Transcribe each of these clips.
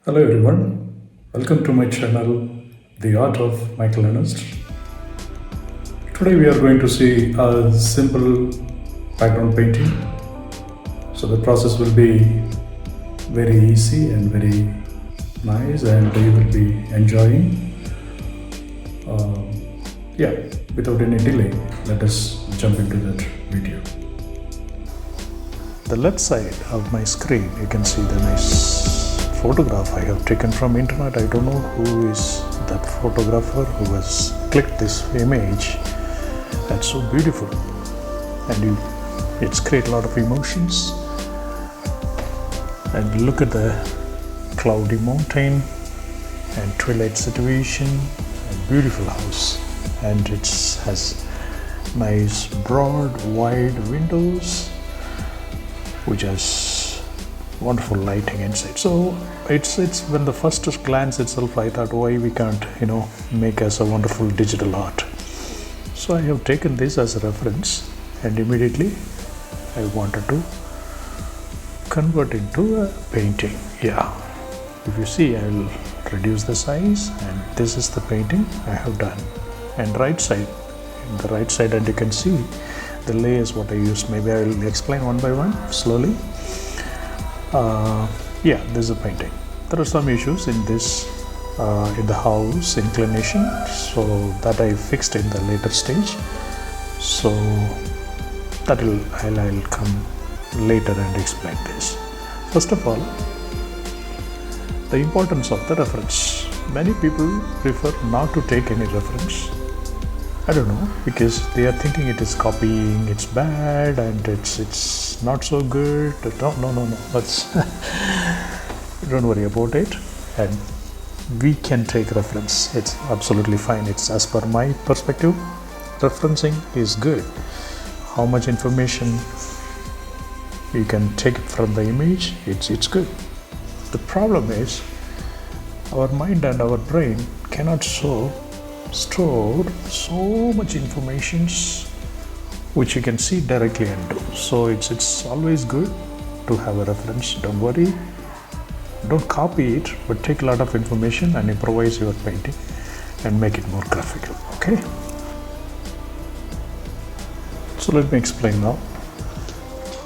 Hello everyone, welcome to my channel The Art of Michael Ernest. Today we are going to see a simple background painting. So the process will be very easy and very nice and you will be enjoying. Yeah, without any delay, let us jump into that video. The left side of my screen you can see the nice photograph I have taken from internet. I don't know who is that photographer who has clicked this image. That's so beautiful and it's create a lot of emotions. And look at the cloudy mountain and twilight situation and beautiful house, and it has nice broad wide windows which has wonderful lighting inside. So it's when the first glance itself I thought why we can't make as a wonderful digital art. So I have taken this as a reference and immediately I wanted to convert into a painting. Yeah, if you see I will reduce the size and this is the painting I have done. And right side, in the right side, and you can see the layers what I used. Maybe I will explain one by one slowly. Yeah, this is a painting. There are some issues in this in the house inclination, so that I fixed in the later stage. So that I'll come later and explain this. First of all, the importance of the reference. Many people prefer not to take any reference. I don't know, because they are thinking it is copying, it's bad and it's not so good. No. That's don't worry about it. And we can take reference. It's absolutely fine. It's as per my perspective. Referencing is good. How much information you can take from the image, it's good. The problem is our mind and our brain cannot store so much information which you can see directly and do. So it's always good to have a reference. Don't worry, don't copy it, but take a lot of information and improvise your painting and make it more graphical. Okay, so let me explain now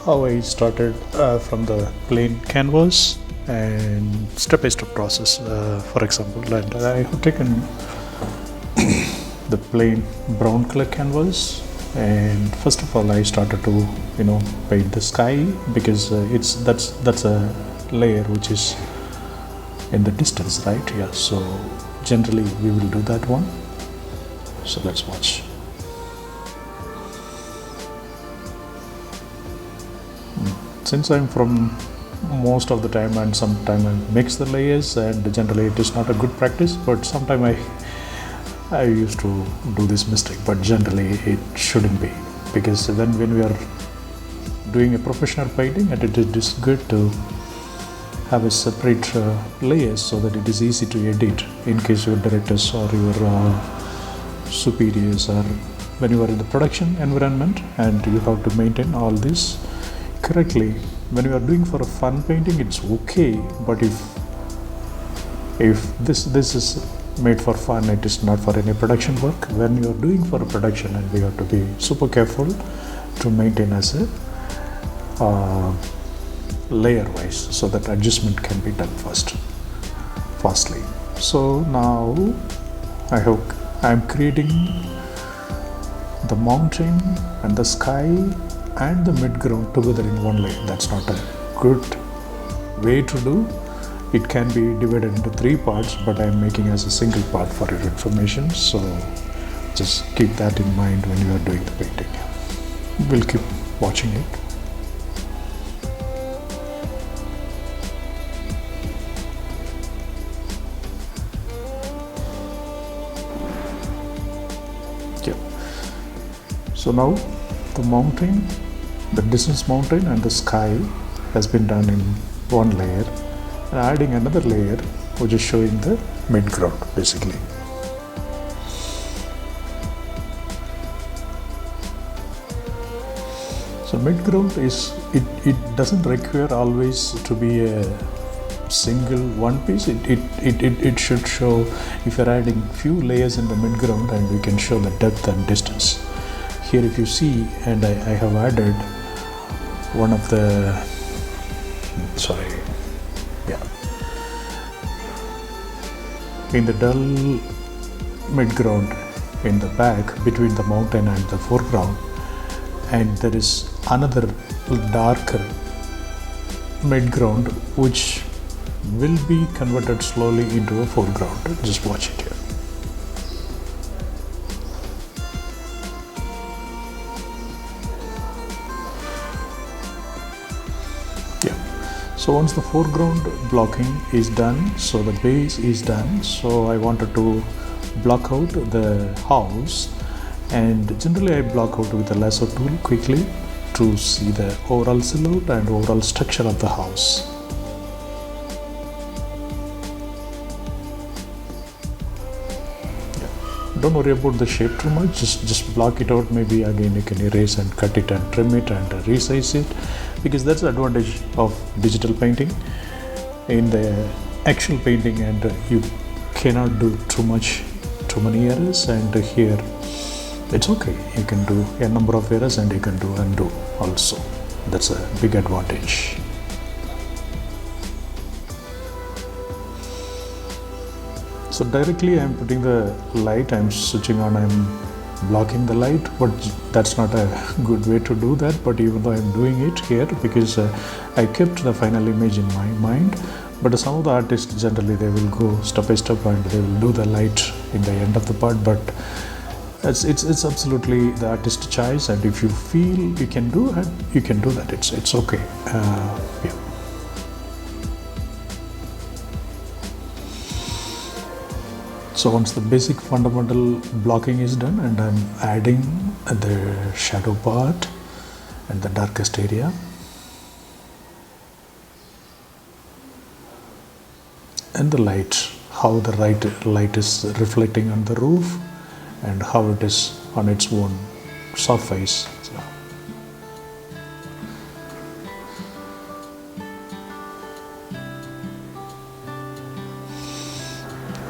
how I started from the plain canvas and step-by-step process. For example, and I have taken the plain brown color canvas, and first of all I started to paint the sky, because that's a layer which is in the distance, right? Yeah, so generally we will do that one. So let's watch. Since I'm from most of the time and sometime I mix the layers, and generally it is not a good practice, but sometime I used to do this mistake, but generally it shouldn't be, because then when we are doing a professional painting, and it is good to have a separate layers so that it is easy to edit in case your directors or your superiors, or when you are in the production environment and you have to maintain all this correctly. When you are doing for a fun painting, it's okay, but if this is made for fun, it is not for any production work. When you are doing for a production, and we have to be super careful to maintain as a layer wise, so that adjustment can be done fastly. So now I'm creating the mountain and the sky and the midground together in one layer. That's not a good way to do. It can be divided into 3 parts, but I am making as a single part for your information. So just keep that in mind when you are doing the painting. We'll keep watching it. Yeah. So now the mountain, the distance mountain and the sky has been done in one layer, and adding another layer which is showing the midground basically. So midground is, it doesn't require always to be a single one piece. It should show, if you're adding few layers in the midground, and we can show the depth and distance. Here if you see, and I have added one of the, in the dull midground in the back between the mountain and the foreground, and there is another darker midground which will be converted slowly into a foreground. Just watch it here. So once the foreground blocking is done, so the base is done, so I wanted to block out the house, and generally I block out with a lasso tool quickly to see the overall silhouette and overall structure of the house. Don't worry about the shape too much, just block it out. Maybe again you can erase and cut it and trim it and resize it, because that's the advantage of digital painting. In the actual painting, and you cannot do too many errors, and here it's okay, you can do a number of errors and you can do undo also. That's a big advantage. So directly I'm putting the light, I'm switching on, I'm blocking the light, but that's not a good way to do that. But even though I'm doing it here, because I kept the final image in my mind, but some of the artists generally they will go step by step and they will do the light in the end of the part. But it's absolutely the artist's choice, and if you feel you can do it, you can do that. It's okay. Yeah. So once the basic fundamental blocking is done, and I'm adding the shadow part and the darkest area, and the light, how the light is reflecting on the roof and how it is on its own surface.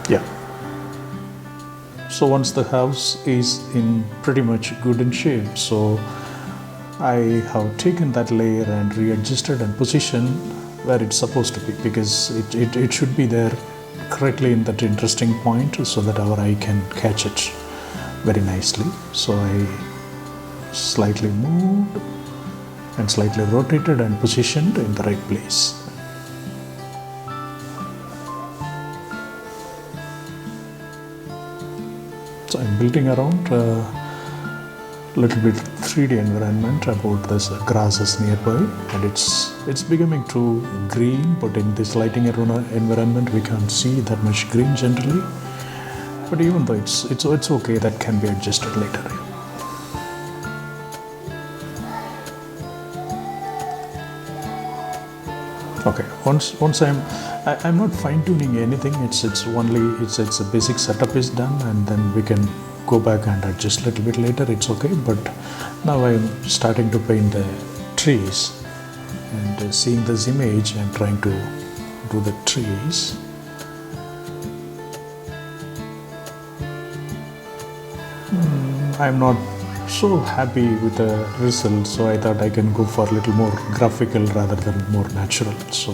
Yeah. So once the house is in pretty much good in shape, so I have taken that layer and readjusted and positioned where it's supposed to be, because it should be there correctly in that interesting point, so that our eye can catch it very nicely. So I slightly moved and slightly rotated and positioned in the right place. So I'm building around a little bit 3D environment about this grasses nearby, and it's becoming too green, but in this lighting environment we can't see that much green generally. But even though it's okay, that can be adjusted later. Okay, once I'm not fine-tuning anything. It's only a basic setup is done, and then we can go back and adjust a little bit later. It's okay. But now I'm starting to paint the trees, and seeing this image, I'm trying to do the trees. I'm not so happy with the result, so I thought I can go for a little more graphical rather than more natural. So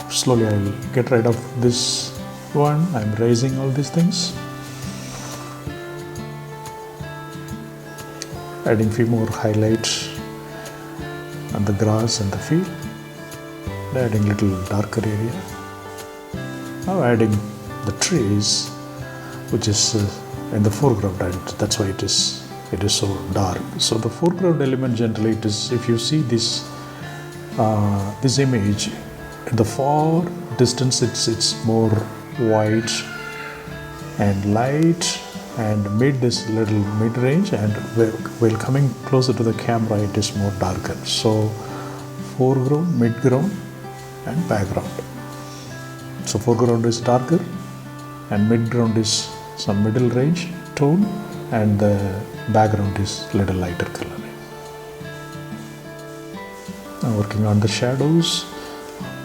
slowly I'll get rid of this one. I'm raising all these things, adding few more highlights on the grass and the field, adding little darker area. Now adding the trees, which is in the foreground, and that's why it is so dark. So the foreground element generally, it is, if you see this image in the far distance, it's more white and light, and this little mid-range, and while coming closer to the camera it is more darker. So foreground, mid-ground and background. So foreground is darker and mid-ground is some middle range tone, and the background is little lighter color. Now working on the shadows,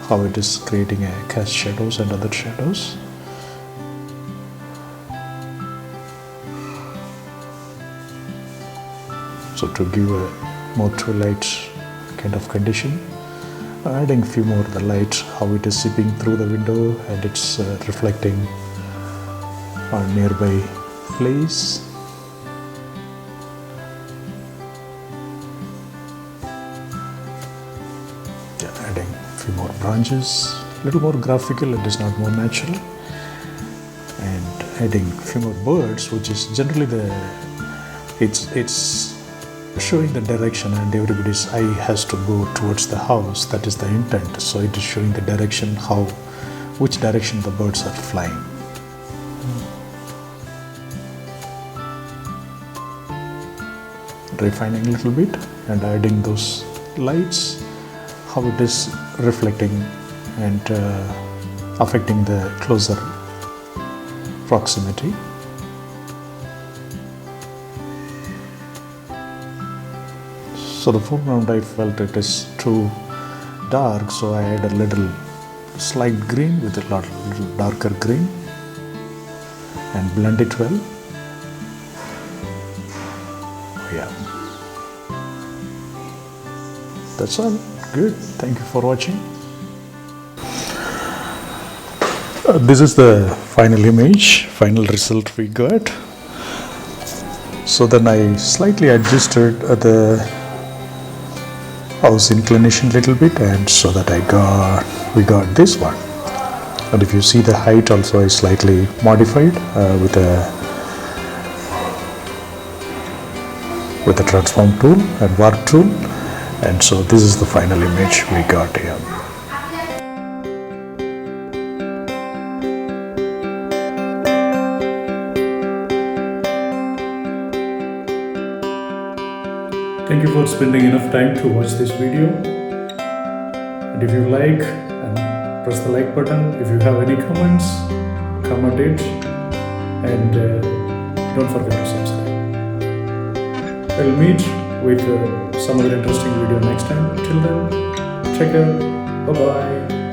how it is creating a cast shadows and other shadows. So to give a more twilight kind of condition, adding a few more of the light, how it is seeping through the window and it's reflecting on nearby place. Adding a few more branches, a little more graphical, it is not more natural, and adding a few more birds, which is generally it's showing the direction, and everybody's eye has to go towards the house. That is the intent. So it is showing the direction, which direction the birds are flying. Refining a little bit and adding those lights, how it is reflecting and affecting the closer proximity. So the foreground, I felt it is too dark, so I add a little slight green with a little darker green and blend it well. Yeah, that's all. Good. Thank you for watching. This is the final image, final result we got. So then I slightly adjusted the house inclination little bit, and so that we got this one. And if you see, the height also is slightly modified with a transform tool and warp tool, and so this is the final image we got here. Thank you for spending enough time to watch this video, and if you like, and press the like button. If you have any comments, comment it, and don't forget to subscribe. I'll meet with some other interesting video next time. Till then, take care. Bye bye.